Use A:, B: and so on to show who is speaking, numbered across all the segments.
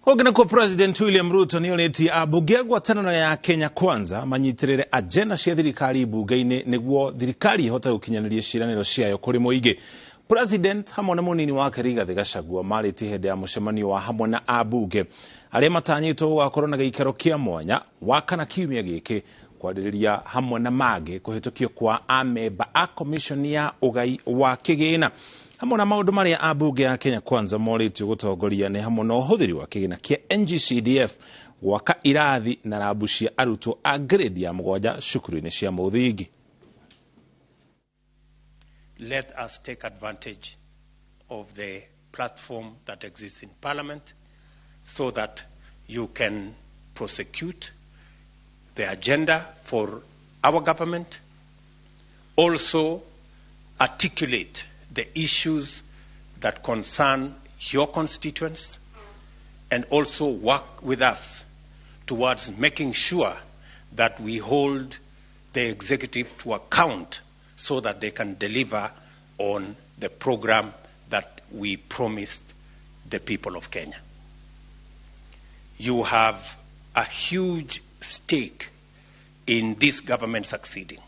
A: Ogena kwa President William Ruto nioneti Ambunge ngwatanĩro ya Kenya Kwanza manyitirĩre agenda cia thirikari bunge-inĩ nĩguo thirikari ihota gukinyanĩria ciĩranĩro ciayo kũrĩ mũingĩ. President hamwe na mũnini wake Rigathĩ Gachagua marĩtie hĩndĩ ya mũcemanio wa hamwe na ambunge arĩa matanyĩtwo gũgakorwo na gĩikaro kĩa mwanya wa kana kiumia gĩkĩ kwarĩrĩria hamwe na mangĩ kũhĩtũkio kwa amemba a commission ya ũgai wa kĩgĩna. Hamwe na maũndũ marĩa ambunge ya Kenya Kwanza morĩtio gũtongoria nĩ hamwe na ũhũthĩri wa kĩgĩna kĩa NGCDF gwaka irathi na rabu cia arutwo a grade ya 7 cukuru-inĩ cia mũthingi.
B: Let us take advantage of the platform that exists in Parliament so that you can prosecute the agenda for our government, also articulate the issues that concern your constituents, and also work with us towards making sure that we hold the executive to account so that they can deliver on the program that we promised the people of Kenya. You have a huge stake in this government succeeding.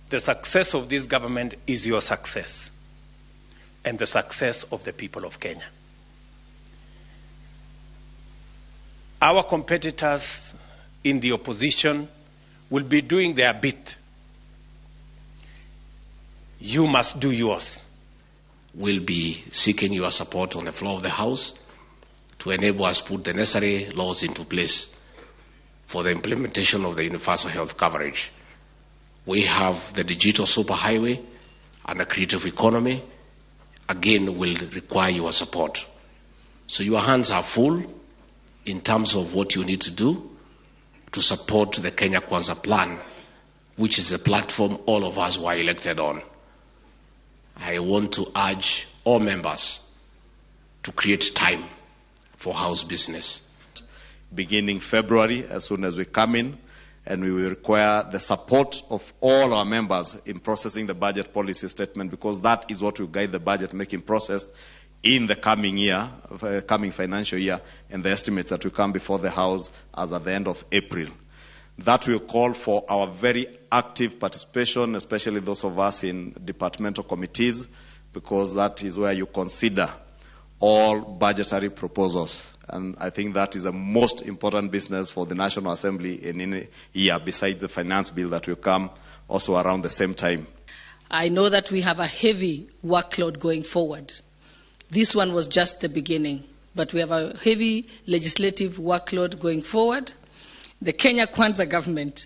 B: The success of this government is your success and the success of the people of Kenya. Our competitors in the opposition will be doing their bit. You must do yours.
C: We'll be seeking your support on the floor of the House to enable us to put the necessary laws into place for the implementation of the universal health coverage. We have the digital superhighway and a creative economy. Again, will require your support. So your hands are full in terms of what you need to do to support the Kenya Kwanza plan, which is the platform all of us were elected on. I want to urge all members to create time for House business.
D: Beginning February, as soon as we come in, and we will require the support of all our members in processing the budget policy statement, because that is what will guide the budget making process in the coming year, coming financial year, and the estimates that will come before the House as at the end of April. That will call for our very active participation, especially those of us in departmental committees, because that is where you consider all budgetary proposals. And I think that is the most important business for the National Assembly in any year, besides the finance bill that will come also around the same time.
E: I know that we have a heavy workload going forward. This one was just the beginning, but we have a heavy legislative workload going forward. The Kenya Kwanza government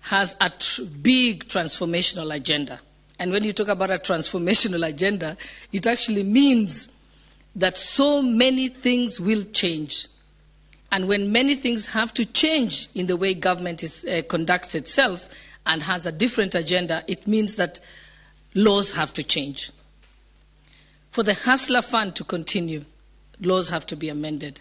E: has a big transformational agenda. And when you talk about a transformational agenda, it actually means that so many things will change. And when many things have to change in the way government conducts itself and has a different agenda, it means that laws have to change. For the Hustler Fund to continue, laws have to be amended.